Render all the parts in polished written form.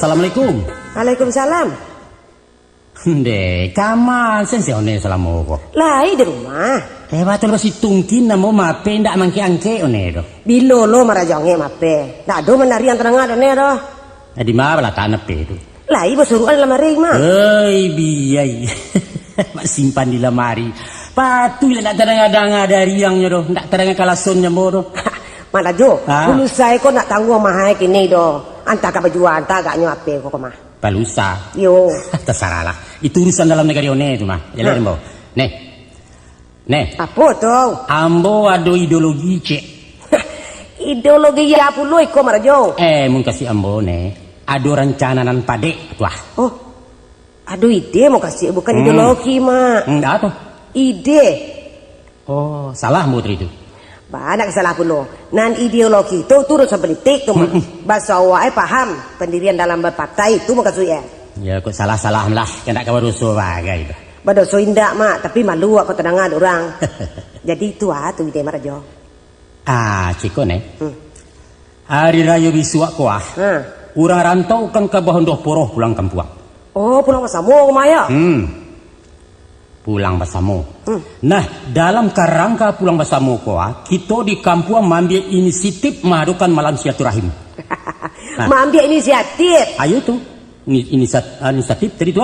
Assalamualaikum. Waalaikumsalam. Deh, kaman sensione salamu ko. Lai di rumah. Waktu masih tungkin namo mape ndak mangke-angke one do. Bilolo marajonge mape. Ndak do menari yang tengah do ne do. Di mana lah tanah pe do. Lai basuruan lemari mah. Hei biai. Mak simpan di lemari. Patu ndak terang-terang dari yang do. Ndak terang kalasonnya mo do. Mana jo, dulu saya kok nak tanggung mahal kini do. Anta ka baju anta gak nyape kok mah. Palusa. Yo. Terserah lah. Itu urusan dalam negara one itu mah. Jalan Ambo. Nih. Apa tuh? Ambo ada ideologi cek. Ideologi ya puluh kok marajo. Mau kasih Ambo nih. Ada rencana nan pade tuah. Oh. Aduh ide mau kasih bukan ideologi mah. Enggak tuh. Ide. Oh, salah Mutri itu. Banyak salah puluh. Nan ideologi itu turut politik tuh mah. Bahasa awak paham pendirian dalam berpartai itu mau kasih ya. Ya kok salah-salah lah. Kena kabar rusuh bagai itu. Badoso indak mak, tapi malu aku terdengar orang. Jadi itu tuh ide marajo. Ciko nih. Hari raya bisuak kuah. Urang rantau kan ke Bahondoh Poroh pulang kampung. Oh, pulang Basamo kumaya. Pulang Basamo. Nah, dalam kerangka pulang Basamo kuah, kita di kampung mengambil inisiatif mengadakan malam silaturahim. Mengambil inisiatif. Ayo tuh. Inisiatif tadi tuh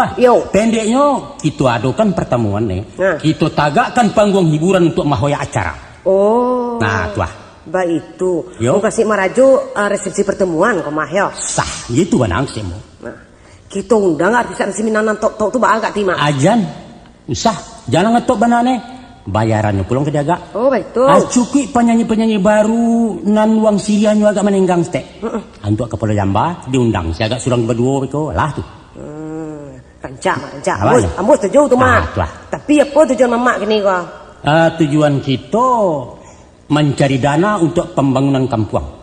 pendeknya kita adakan pertemuan nih kita tagakkan panggung hiburan untuk mahoya acara. Oh nah tuh baik itu mau kasih marajo resepsi pertemuan kok mah ya sah gitu banang sih mau kita undang artis Minang tok tuh bakal gak terima ajan usah jangan ngetok banane bayarannya pulang ke daga. Oh baik tuh cukup penyanyi baru nan uang siriannya agak menenggang stek untuk kepala jamba diundang si agak surang berdua itu lah tuh rancak ambos setuju tuh mak tapi apa tujuan mamak gini kok tujuan kita mencari dana untuk pembangunan kampung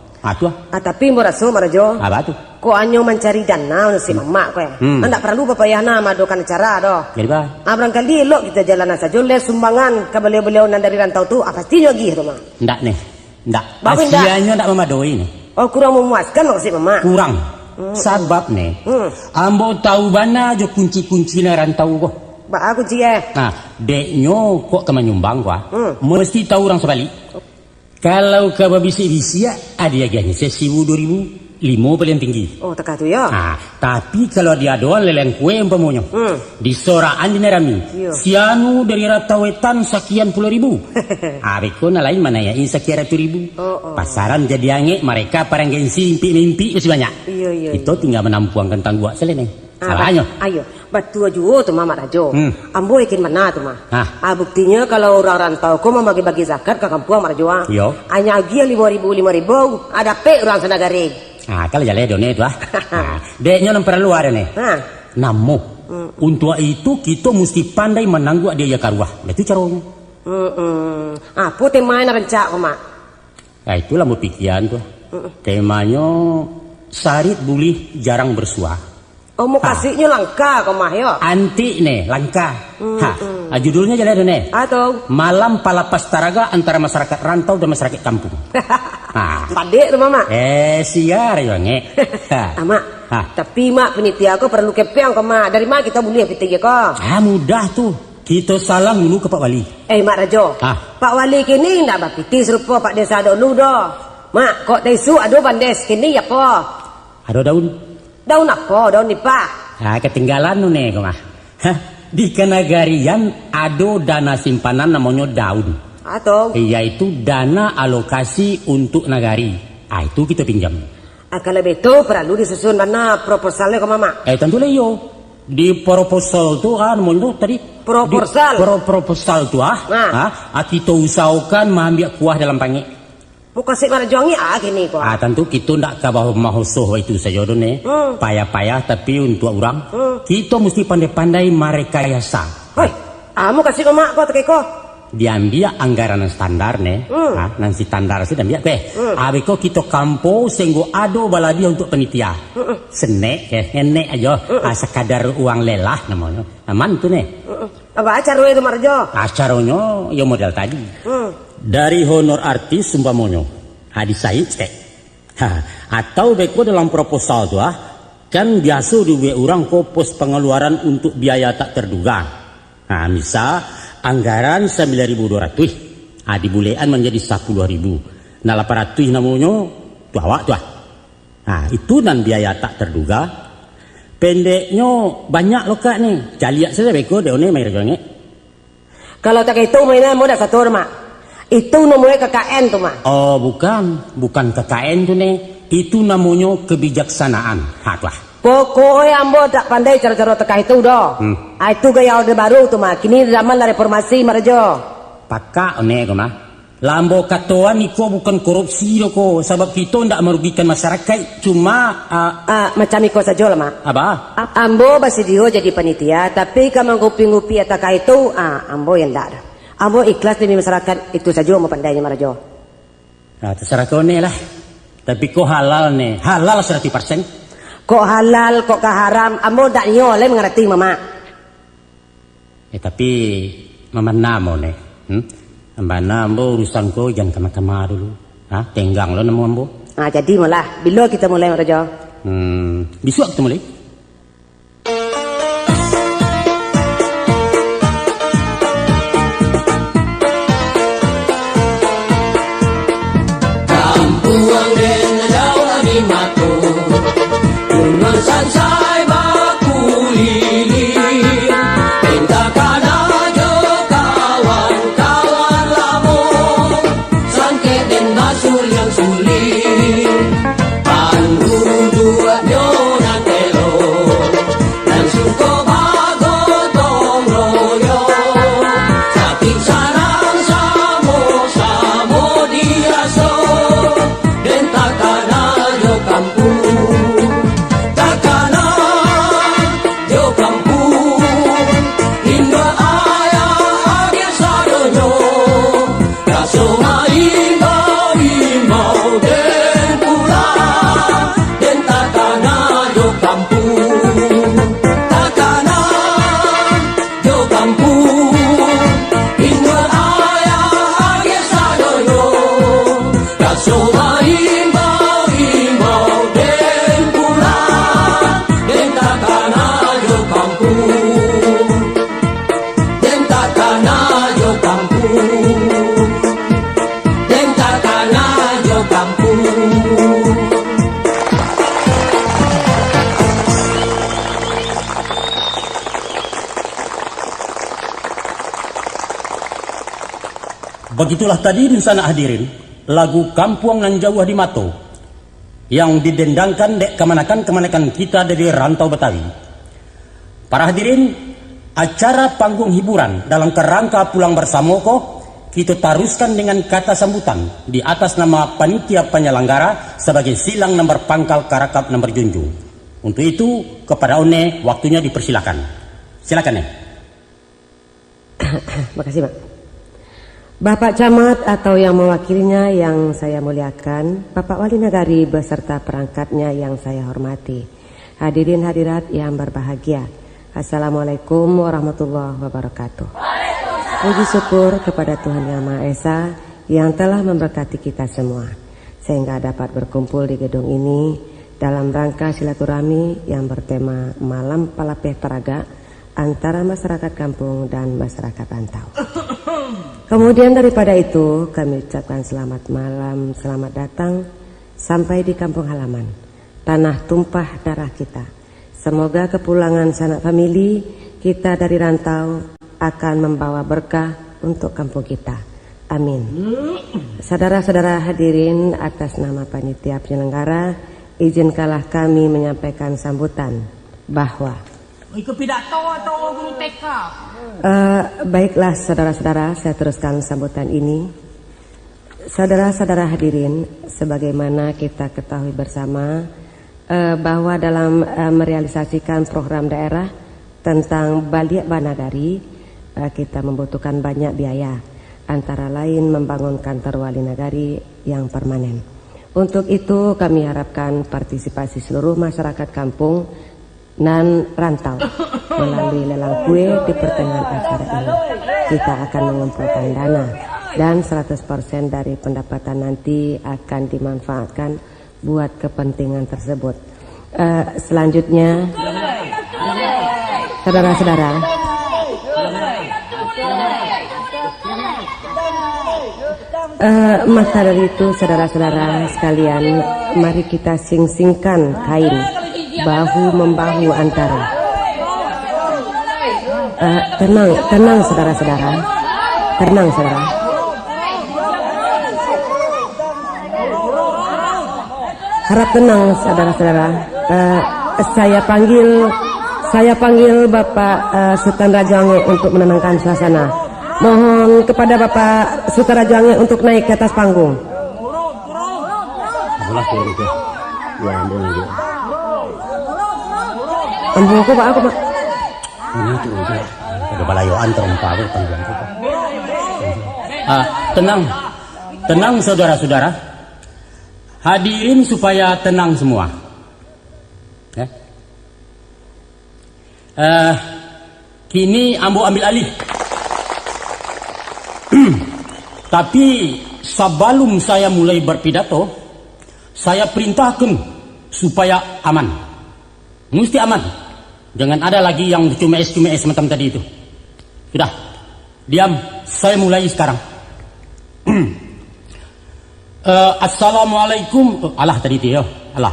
tapi merasa marajo apa tuh kok anyo mencari dana untuk si mamak kok anda perlu bapayana madokan acara doh jadi bah barangkali elok kita jalanan saja oleh sumbangan ke beliau-beliau nan dari rantau tuh pastinya gitu mah ndak asianya ndak memadoi nih oh kurang memuaskan maksud mamak kurang sebab nih ambo tahu bana jo kunci-kunci rantau kok aku kunci deknyo kok kemanyumbang gua mesti tahu orang sebalik kalau ke bisi-bisi ada harganya 1.000 2.000 5 paling tinggi. Oh teka tuh ya. Tapi kalau dia doang leleng kue empemonyo. Di soraan di nerami. Sianu dari rata wetan sekian puluh ribu. Beko na lain mana ya ini sekian ratus ribu. Pasaran jadi ange mereka parang gengsi mimpi masih banyak. Iya. Itu tinggal menampuang kentang gua selene. Salahnya. Ayo, batu aja tuh mama rajo. Ambo yakin mana tuh mah. Buktinya kalau orang rantau kok mau bagi-bagi zakat ke kampung marajo. Hanya agia 5.000 ada pe orang senagari. Kalau jalan done itu deknya yang perlu ada nih. Namu. Untuk itu kita mesti pandai menangguh dia karuah. Itu caranya. Apa temanya rencak kok mak? Itulah mau pikiran tuh. Temanya sarit bulih jarang bersuah. Oh mau kasihnya langka kok mah ya? Anti nih langka. Judulnya jalan done. Atau Malam Palapas Taraga antara masyarakat rantau dan masyarakat kampung. Padek tuh mama. Siar ya nge. Mak. Tapi mak penitia aku perlu kepeang kok mak. Dari mana kita boleh penitia kok? Mudah tuh. Kita salam dulu ke Pak Wali. Mak Rajo. Pak Wali kini ndak bapiti serupa Pak Desa dulu doh. Mak kok desu aduh bandes kini ya po. Ada daun. Daun apa? Daun nipah. Ketinggalan nu nih kok mah. Di Kenagarian ada dana simpanan namanya daun. Atau? Yaitu dana alokasi untuk nagari. Itu kita pinjam. Kalau betul perlu disusun mana proposalnya ke mama? Tentu lah yo. Di proposal tuh namanya tadi. Proposal? Proposal tuh kita usahakan mengambil kuah dalam pangi. Mau kasih marajongi gini kok. Tentu kita ndak kabah mahosoh itu saja done. Payah-payah tapi untuk orang kita mesti pandai-pandai merekayasa. Mau kasih ke mak kok teko. Diambil anggaran standar nih. Nanti standar sih diambil abeko kita kampo senggo ado baladia untuk penitia. Senek enek aja sekadar uang lelah namanya. Aman tuh nih. Apa acara itu marjo? Acaranya ya model tadi. Dari honor artis sumpamonyo hadis saya atau beko dalam proposal tuh kan biasa duwe orang ko pos pengeluaran untuk biaya tak terduga. Nah, misal anggaran 9.200, dibulean menjadi 10.000. Nah, 800 namanya tuh awak tuh. Nah, itu nan biaya tak terduga. Pendeknya banyak loh kak nih. Jaliak saja beko deone mai rejone. Kalau tak itu mainan mudah satu mak. Itu namanya KKN tuh mak. Oh, bukan KKN tuh nih. Itu namanya kebijaksanaan. Haklah. Pokoknya ambo tak pandai cara-cara teka itu doh. Itu gaya orde baru tuh mak. Kini zaman la reformasi Marjo. Pakak one ko mah. Lambo katoan iko bukan korupsi do ko. Sebab kita ndak merugikan masyarakat. Cuma macam iko saja lah mak. Apa? Ambo basi dio jadi panitia. Tapi kalau ngupi-ngupi teka itu, ambo yang ndak ada. Ambo ikhlas demi masyarakat itu saja mau pandainya Marjo. Nah, terserah kau nih lah. Tapi kok halal nih, halal 100%. Kok halal, kok haram, ambo tak nyoleh mengerti mama. Tapi mama namo nih, Mbak namo urusan kau jangan kama-kama dulu. Tenggang lo namo ambo. Jadi malah, bila kita mulai Raja? Besok kita mulai. Begitulah tadi di sana hadirin lagu Kampung Nan Jauh di Mato yang didendangkan dek kemanakan kita dari rantau Betawi. Para hadirin, acara panggung hiburan dalam kerangka pulang bersama ko kita taruskan dengan kata sambutan di atas nama panitia penyelenggara sebagai silang nomor pangkal karakap nomor junjung. Untuk itu kepada One waktunya dipersilakan. Silakan ya. Makasih Pak. Bapak Camat atau yang mewakilinya yang saya muliakan, Bapak Wali Nagari beserta perangkatnya yang saya hormati, hadirin hadirat yang berbahagia, Assalamualaikum warahmatullahi wabarakatuh. Puji syukur kepada Tuhan Yang Maha Esa yang telah memberkati kita semua sehingga dapat berkumpul di gedung ini dalam rangka silaturahmi yang bertema Malam Palapeh Paraga antara masyarakat kampung dan masyarakat rantau. Kemudian daripada itu kami ucapkan selamat malam, selamat datang sampai di kampung halaman, tanah tumpah darah kita. Semoga kepulangan sanak famili kita dari rantau akan membawa berkah untuk kampung kita. Amin. Saudara-saudara hadirin, atas nama panitia penyelenggara, izinkanlah kami menyampaikan sambutan bahwa pidato atau guru TK? Baiklah saudara-saudara, saya teruskan sambutan ini. Saudara-saudara hadirin, sebagaimana kita ketahui bersama bahwa dalam merealisasikan program daerah tentang Baliak Banagari, kita membutuhkan banyak biaya, antara lain membangun kantor wali nagari yang permanen. Untuk itu kami harapkan partisipasi seluruh masyarakat kampung dan rantau melalui lelang kue di pertengahan acara ini. Kita akan mengumpulkan dana dan 100% dari pendapatan nanti akan dimanfaatkan buat kepentingan tersebut. Selanjutnya, saudara-saudara, maka dari itu saudara-saudara sekalian, mari kita sing-singkan kain bahu-membahu antara. Tenang saudara-saudara, tenang saudara. Harap tenang saudara-saudara. Saya panggil Bapak Sultan Rajawangi untuk menenangkan suasana. Mohon kepada Bapak Sultan Rajawangi untuk naik ke atas panggung. Ambu Pak, aku Pak. Ini tuh ada balayuan terumpah panggilan kita. Tenang saudara-saudara. Hadirin supaya tenang semua. Ya. Kini ambo ambil alih. Tapi sebelum saya mulai berpidato, saya perintahkan supaya aman. Mesti aman. Jangan ada lagi yang cumes-cumes macam tadi itu. Sudah, diam. Saya mulai sekarang. Assalamualaikum. Allah tadi itu ya. Allah.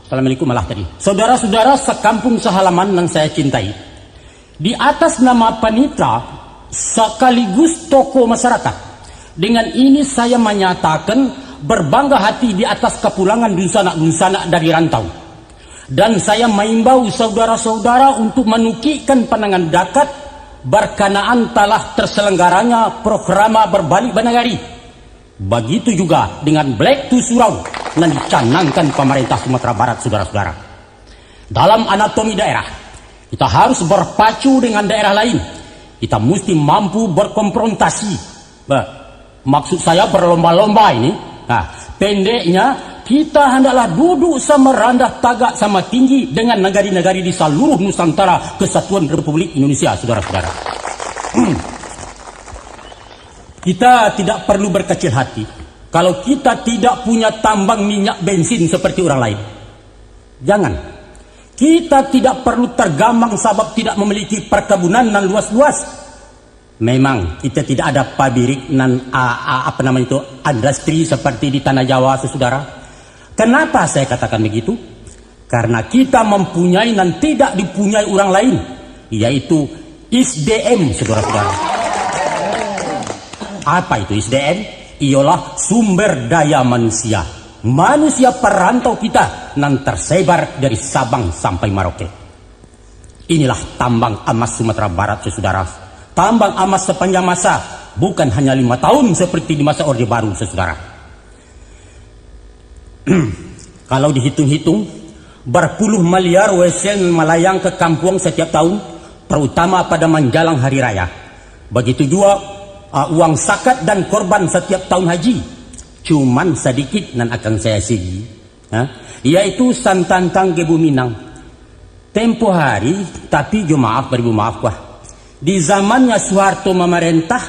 Assalamualaikum Allah tadi. Saudara-saudara sekampung sehalaman yang saya cintai. Di atas nama Panitra sekaligus tokoh masyarakat. Dengan ini saya menyatakan berbangga hati di atas kepulangan dusanak-dusanak dari rantau. Dan saya mengimbau saudara-saudara untuk menukikkan pandangan dekat berkenaan telah terselenggaranya program berbalik banagari. Begitu juga dengan Black to Surau yang dicanangkan pemerintah Sumatera Barat, saudara-saudara. Dalam anatomi daerah, kita harus berpacu dengan daerah lain. Kita mesti mampu berkonfrontasi. Maksud saya berlomba-lomba ini. Nah, pendeknya, kita hendaklah duduk sama rendah tagak sama tinggi dengan negari-negari di seluruh Nusantara Kesatuan Republik Indonesia, saudara-saudara. Kita tidak perlu berkecil hati kalau kita tidak punya tambang minyak bensin seperti orang lain. Jangan. Kita tidak perlu tergambang sebab tidak memiliki perkebunan yang luas-luas. Memang kita tidak ada pabrik dan industri seperti di tanah Jawa, saudara. Kenapa saya katakan begitu? Karena kita mempunyai dan tidak dipunyai orang lain, yaitu SDM, saudara-saudara. Apa itu SDM? Ialah sumber daya manusia. Manusia perantau kita yang tersebar dari Sabang sampai Merauke. Inilah tambang emas Sumatera Barat, saudara. Tambang emas sepanjang masa, bukan hanya 5 tahun seperti di masa Orde Baru, saudara. Kalau dihitung-hitung, berpuluh miliar wesen melayang ke kampung setiap tahun, terutama pada menjelang hari raya. Begitu juga uang zakat dan korban setiap tahun haji. Cuman sedikit nan akan saya sigi, yaitu santantang Gebu Minang. Tempo hari, tapi beribu maaf wah. Di zamannya Soeharto memerintah,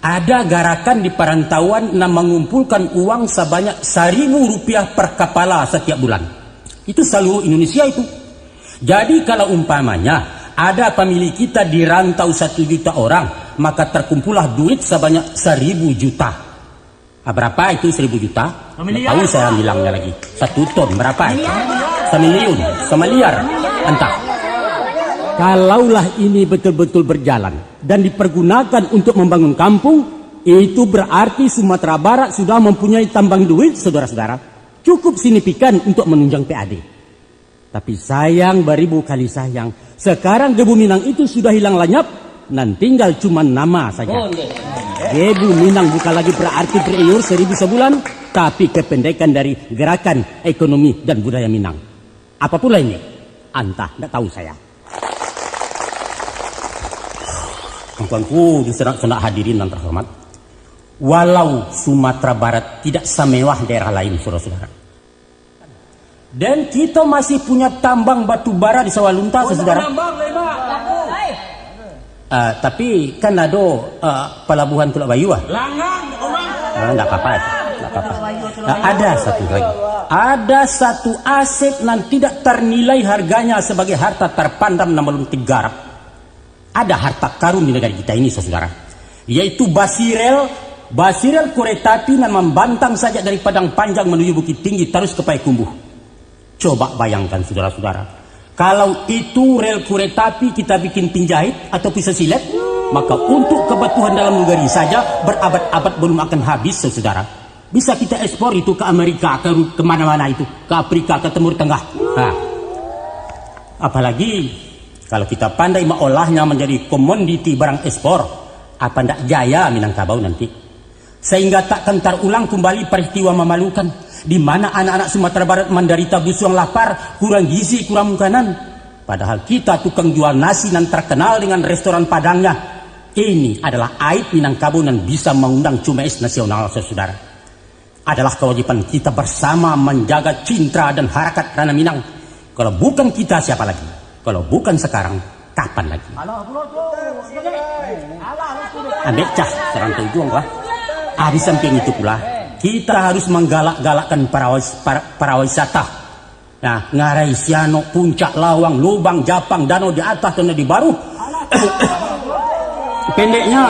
ada gerakan di perantauan yang mengumpulkan uang sebanyak 1.000 rupiah per kepala setiap bulan. Itu seluruh Indonesia itu. Jadi kalau umpamanya ada pemilik kita di rantau 1 juta orang, maka terkumpullah duit sebanyak 1.000 juta. Berapa itu 1.000 juta? Tahu saya bilangnya lagi. 1 ton berapa? 1 miliar, 1 miliar, entah. Kalaulah ini betul-betul berjalan dan dipergunakan untuk membangun kampung, itu berarti Sumatera Barat sudah mempunyai tambang duit, saudara-saudara. Cukup signifikan untuk menunjang PAD. Tapi sayang, beribu kali sayang, sekarang Gebu Minang itu sudah hilang lenyap dan tinggal cuma nama saja. Gebu Minang bukan lagi berarti beriur 1.000 sebulan, tapi kependekan dari Gerakan Ekonomi dan Budaya Minang. Apa pula ini? Entah, tidak tahu saya. Tuan-tuanku, disenang-senang hadirin yang terhormat. Walau Sumatera Barat tidak semewah daerah lain, saudara-saudara. Dan kita masih punya tambang batu bara di Sawalunta, saudara. Tapi kan ada pelabuhan Tulak Bayu. Enggak apa-apa. Nah, ada satu lagi. Ada satu aset yang tidak ternilai harganya sebagai harta terpandang namun tergarap. Ada harta karun di negara kita ini, saudara. Yaitu Basirel kereta api yang membantang saja dari Padang Panjang menuju Bukit Tinggi terus ke Payakumbuh. Coba bayangkan saudara-saudara. Kalau itu rel kereta api kita bikin penjahit atau pisau silet, maka untuk kebutuhan dalam negeri saja berabad-abad belum akan habis, saudara. Bisa kita ekspor itu ke Amerika, ke mana-mana itu, ke Afrika, ke Timur Tengah. Nah, apalagi kalau kita pandai mengolahnya menjadi komoditi barang ekspor, apa ndak jaya Minangkabau nanti. Sehingga takkan terulang kembali peristiwa memalukan di mana anak-anak Sumatera Barat menderita busuang lapar, kurang gizi, kurang makanan. Padahal kita tukang jual nasi dan terkenal dengan restoran Padangnya. Ini adalah aib Minangkabau dan bisa mengundang Cumes nasional, saudara. Adalah kewajiban kita bersama menjaga cinta dan harakat Tanah Minang. Kalau bukan kita, siapa lagi? Kalau bukan sekarang, kapan lagi? Ambek cah serantau juang lah. Di samping itu pula, kita harus menggalak-galakkan para wisata. Nah, Ngarai Siano, Puncak Lawang, Lubang, Japang, Danau di atas dan di baru. Pendeknya,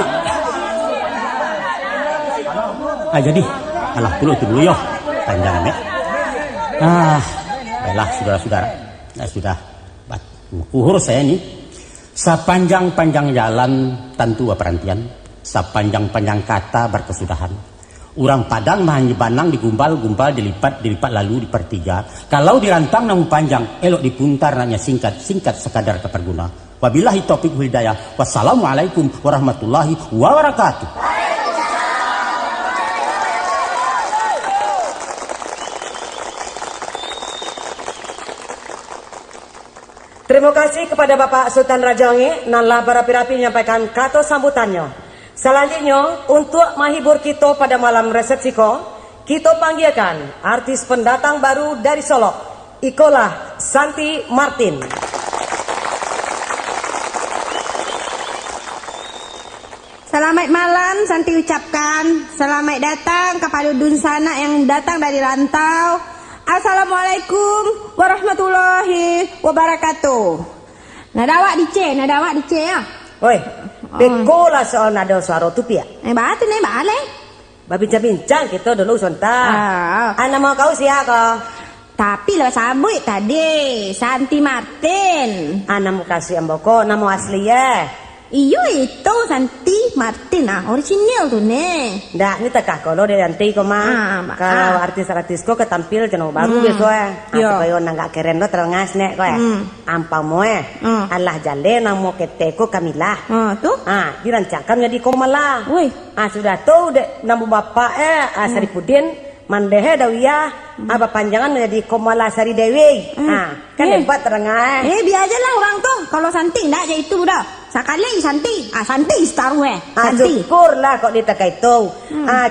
jadi, alah dulu itu dulu yo, panjang ya. Baiklah saudara-saudara, sudah, kuhur saya ini. Sepanjang-panjang jalan tentu perantian, sepanjang-panjang kata berkesudahan. Orang Padang mahanyi banang digumbal-gumbal, dilipat lalu dipertiga. Kalau dirantang namun panjang, elok dipuntar nanya singkat sekadar keperguna. Wabillahi taufiq wal hidayah. Wassalamualaikum warahmatullahi wabarakatuh. Terima kasih kepada Bapak Sultan Rajangi nanlah berapi-rapi menyampaikan kata sambutannya. Selanjutnya, untuk menghibur kita pada malam resepsiko, kita panggilkan artis pendatang baru dari Solo, ikolah Santi Martin. Selamat malam, Santi ucapkan. Selamat datang kepada dunsana yang datang dari rantau. Assalamualaikum warahmatullahi wabarakatuh. Nadawak dice ya. Oi, bekola soal nada suara tupi ya. Batu nih balik. Berbincang-bincang kita dulu sebentar. Anak mau kau siapa? Tapi lo sabut tadi, Santi Martin. Anak mau kasih amboko, nama asli ya. Iyo itu Santi Martin, original tuh nih. Nggak, ini tekah kalau dia nanti kok mah. Kalau artis-artis kok ketampil channel baru gitu ya. Supaya nggak keren lo terengas nek kok ya. Ampang mo Allah jale namo keteko Kamila. Tuh. Dirancangkan jadi komala. Woi. Sudah tuh dek namo bapak Saripudin mandehe dawiyah panjangan menjadi Komala Sari Dewi. Kan hebat terengah. Biar aja lah orang tuh. Kalau Santi enggak aja itu udah. Sekali Santi, Santi taruh Santi. Syukur lah kok ditaka itu.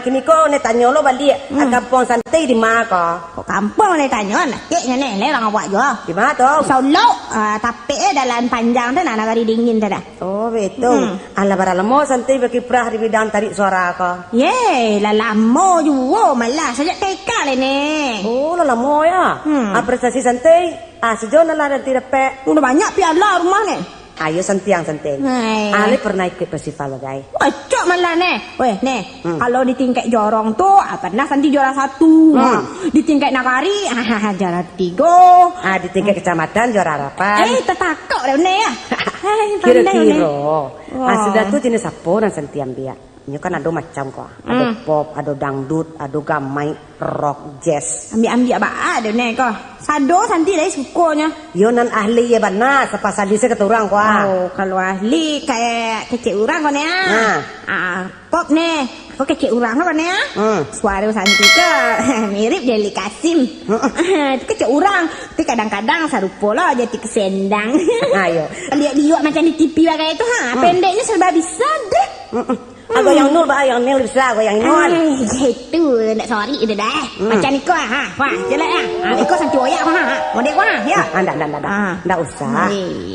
Kini kok netanya lo balik kampung Santi di mana kok? Kok kampung netanya nak keknya nih orang awak juga. Di mana tuh? Solo, tapi dalam panjang tu nak negari dingin tu dah. Oh betul. Alah baralamo Santi berkiprah di bidang tarik suara kok. Lama juga malah sejak TK le ni. Oh lama ya. Prestasi Santi, sejauh lah nanti dapat. Udah banyak piala rumah ni. Ayo Santi yang Santi. Ale pernah ikut festival bagai. Cok malah nih. Weh nih, kalau di tingkat jorong tuh pernah Santi juara 1. Di tingkat nagari juara 3. Di tingkat kecamatan juara 8. Tetakok dah nih ya. Kira-kira. Sudah tuh jenis apa dan Santi ambil? Ini kan ada macam kok. Ada pop, ada dangdut, ada gamai, rock, jazz. Ambil apa ada nih kok. Sado Santi dah sukanya. Yo nan ahli ya bana sepasal di seketurang kok. Oh, kalau ahli kayak kecil orang kok nih. Pop nih. Kok kecil orang kok nih. Suara Santi ke mirip Deli Kasim. Itu kecil orang. Tapi kadang-kadang sarupo lah jadi kesendang. Ayo. Lihat macam di TV kayak itu pendeknya serba bisa deh. Aku yang nol yang nil bisa aku yang nol. Itu nak sorry itu dah. Macam ni kau wah jelek ikut Santi oyak model ya. Ndak usah.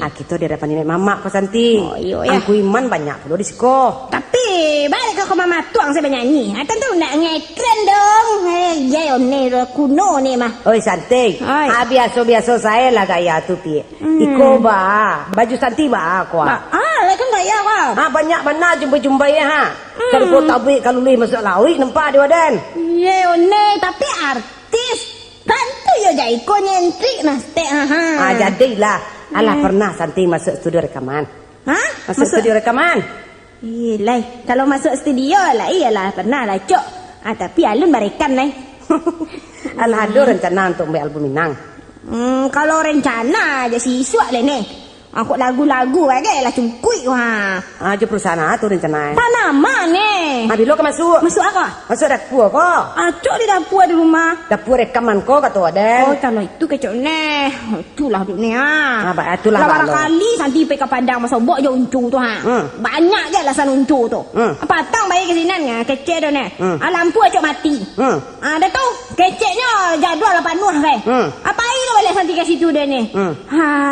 Kita di hadapan nenek mama kau Santi. Aku iman banyak perlu di siko. Tapi balik ke mama tuang saya bernyanyi. Tentu nak ngekren dong. Ya, ni kuno ni mah. Oi Santi, biasa-biasa saya lah gaya tu pi. Iko baju Santi aku. Kan gaya kau. Banyak mana jumpa-jumpa ya ha. Kalau kau tabik kalau lih masuk lawi nampak dia wadan. Ya, tapi artis. Tentu yo jadi kau nyentrik nastek ha. Jadilah. Alah pernah Santi masuk studio rekaman. Masuk studio rekaman. Iyalah, kalau masuk studio lah, iyalah pernah lah cok. Tapi alun barikan lah. Alah ada rencana untuk ambil album Minang. Kalau rencana aja siswa lah ni. Aku lagu-lagu aja lah cungkui wah. Aja perusahaan tu rencana. Tanaman ni. Bilo ke masuk? Masuk apa? Masuk dapur kok. Cok di dapur di rumah. Dapur rekaman kok kata wadan. Kalau itu kecok ni. Itulah duk ni Itulah lah kali Santi pergi ke Padang masa bok je uncung tu Banyak je lah san uncung tu. Patang bayi ke sini ni, kecek tu ni. Lampu acok mati. Dah tu keceknya jadual lah panuh kan. Apa lo balik Santi ke situ dia ni?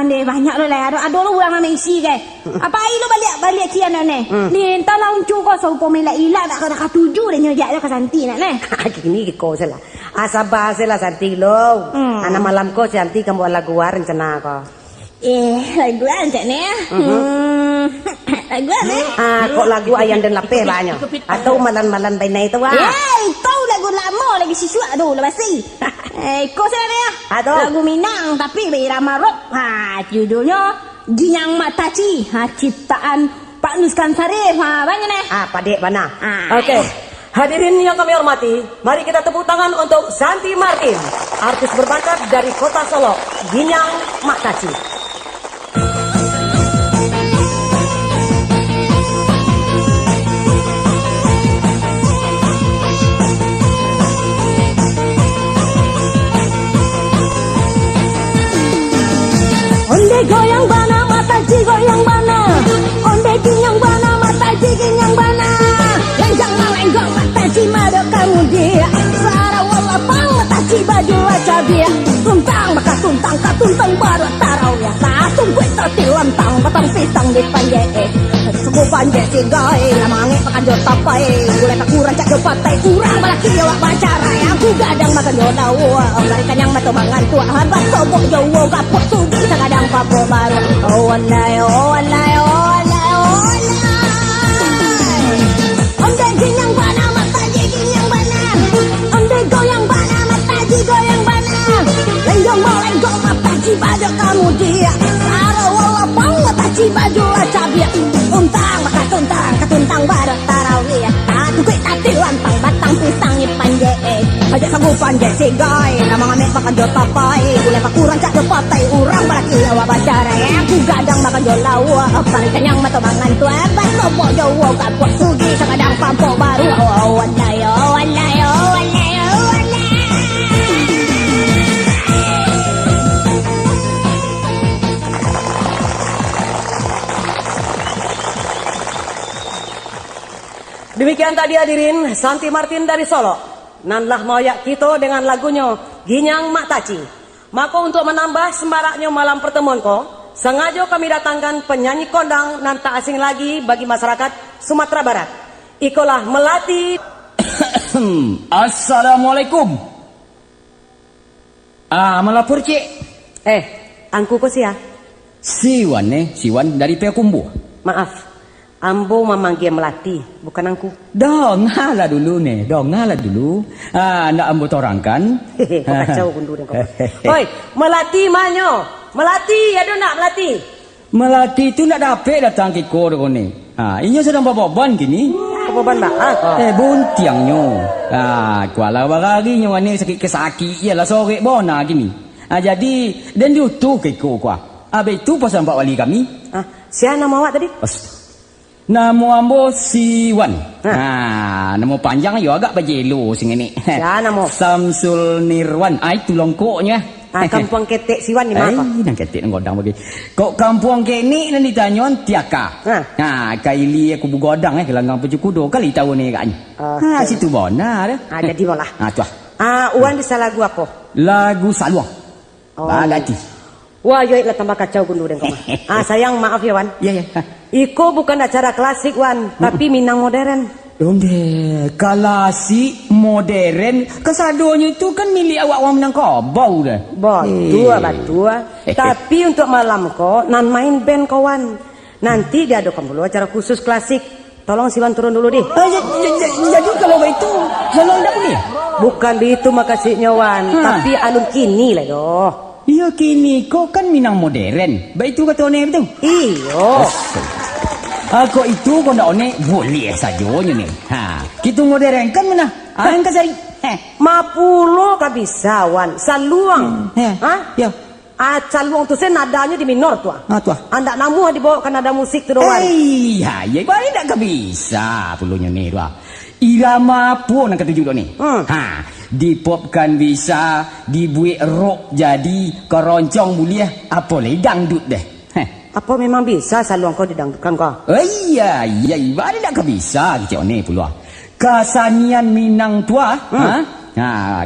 Ni banyak lo lah. Ada lo orang nak isi kan. Apa lo balik kian ni? Ni entahlah uncung kau saupo melak ilah nak kena katuju dia nyejak dia ke Santi nak ni. Kini kau salah. Sabar salah Santi lo. Anak malam kau Santi kamu lagu rencana kau. Lagu macam ni lagu ni kok lagu Ayam dan Lapeh banyak atau malan-malan bainai tu tahu lagu lama lagi siswa tu lepas ni kau saya ni lagu Minang tapi berirama rock judulnya Ginyang Mataci ciptaan Pak Nuskan Sarif banyak ni Pak Dek mana okey. Hadirin yang kami hormati, mari kita tepuk tangan untuk Santi Martin, artis berbakat dari kota Solo, Ginyang Mataci. Onde goyang bana Mataci goyang bana, onde ginyang bana Mataci ginyang bana, lenggang malenggong Mataci mado kamu dia, sarawala pang Mataci baju aja dia, tuntang maka tuntang katuntang baru tarau ya, tatung kuit tertilam tang batang pisang di panjai, suku panjai sigai, lamangi makan jor tapai, gulai kakurang cak jor patai, kurang balaki awak bacara, aku gadang makan jor dawa, ngarikan yang matu mangan tua, habat sobok jowo kapok sugi kadang papo baru walai onde ginyang bana Mataci ginyang bana, onde goyang bana Mataci goyang bana, lenggong malenggong Mataci baju kamu dia, sarawala pang Mataci baju acabia, tuntang maka tuntang katuntang baru tarawih, tukik tati lantang batang pisang ipanjai, aja sagu panjai sigai, nama ngamek makan jor tapai, gulai pakurang cak patai, urang balaki lawa bacara, aku gadang makan jor lawa, parikan yang mata mangan tu, abang sobok jowo kapok sugi, sakadang pampok baru, walai. Demikian tadi hadirin Santi Martin dari Solo. Nanlah moyak kita dengan lagunya Ginyang Mataci. Maka untuk menambah sembaraknya malam pertemuan ko, sengaja kami datangkan penyanyi kondang nan tak asing lagi bagi masyarakat Sumatera Barat. Ikolah Melati. Assalamualaikum. Melapor cik. Angku ko siya. Siwan dari Payakumbuh. Maaf. Ambo memanggil Melati, bukan angku. Dengarlah dulu. Nak ambo torangkan. Kau kacau kundur kau. Oi, Melati manyo. Melati, ada nak Melati? Melati tu nak dapat datang ke kor ni. Inya sedang bawa-bawan gini. Bawa-bawan bah? Buntiangnya. Kuala barari nyo ni sakit kesakit ialah sore bona gini. Jadi dan diutuh ke kor kuah. Habis tu pasal Pak Wali kami. Siapa nama awak tadi? Nama ambo Siwan. Nama panjang yo agak bajelo sing ini. Ya nama. Samsul Nirwan. Itu longkoknya. Kampung Ketek Siwan di mana? Nang ketek nang godang bagi. Kok kampung kene nan ditanyon Tiaka. Kaili aku bugodang kelanggang pecukudo kali tahu ni agaknya. Situ bona dah. Jadi malah. Tu. Uan bisa lagu apa? Lagu Saluang. Bagati. Wah, yo lah tambah kacau gundu deng kau mah. Sayang maaf ya Wan. Ya ya. Iko bukan acara klasik Wan, tapi Minang modern. Donde klasik modern kesadonya itu kan milik awak orang Minangkabau dah. Betul. Tapi untuk malam kok nan main band kawan. Nanti diadakan dulu acara khusus klasik. Tolong si Wan turun dulu deh. Jadi kalau begitu kalau tidak boleh. Bukan begitu makasihnya Wan, tapi alun kini lah doh. Iya kini kau kan Minang modern. Baik itu kata orang betul. Iyo. Aku itu kau nak one boleh sajonya nih. Kita modern kan mana? Angkat saya. Mapulo ka bisa Wan, saluang. Ya. Saluang tu saya nadanya di minor tuh. Tuah. Anda namu dibawa kan nada musik tu Wan. Ya, baik tak bisa pulunya nih doa. Irama pun nak ketujuh ni. Dipopkan bisa, dibuat rock jadi keroncong boleh, apa lagi dangdut deh. Apa memang bisa saluang kau didangdutkan kau? Iya, baik tak bisa kecil ni puluh. Kesanian Minang tua,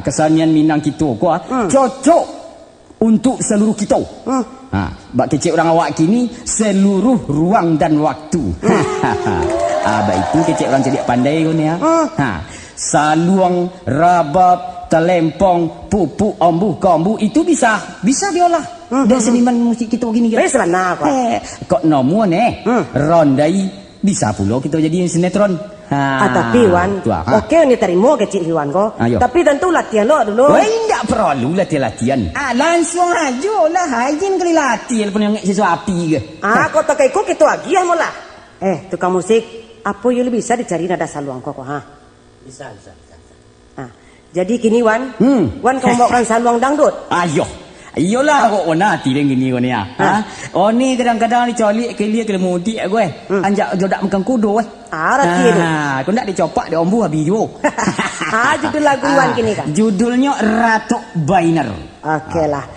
kesanian Minang kita kuah cocok untuk seluruh kita. Bak kecil orang awak kini seluruh ruang dan waktu. Baik itu kecil orang jadi pandai kau ni ya. Saluang, rabab, telempong, pupuk, ombu, kombu itu bisa diolah. Dan seniman musik kita begini. Bisa mana kau? Kok nomu ni? Rondai bisa pula kita jadi sinetron. Tapi Wan, oke ni terima kecil Wan kau. Tapi tentu latihan lo dulu. Tak perlu latihan. Langsung aja lah. Hajin kali latihan pun yang sesuatu api ke. Kau tak ikut kita lagi ya mula. Tukang musik, apa yang bisa dicari nada saluang kau Bisa. Jadi kini Wan, Wan kau bawakan saluang dangdut. Iyalah kok nanti dengan gini kau ni ni kadang-kadang dicolik ke dia kena mudik gue. Anjak jodak makan kudo rati tu. Kau nak dicopak di ombu habis juga. Judul lagu Wan kini kan? Judulnya Ratu Bainer. Okey lah.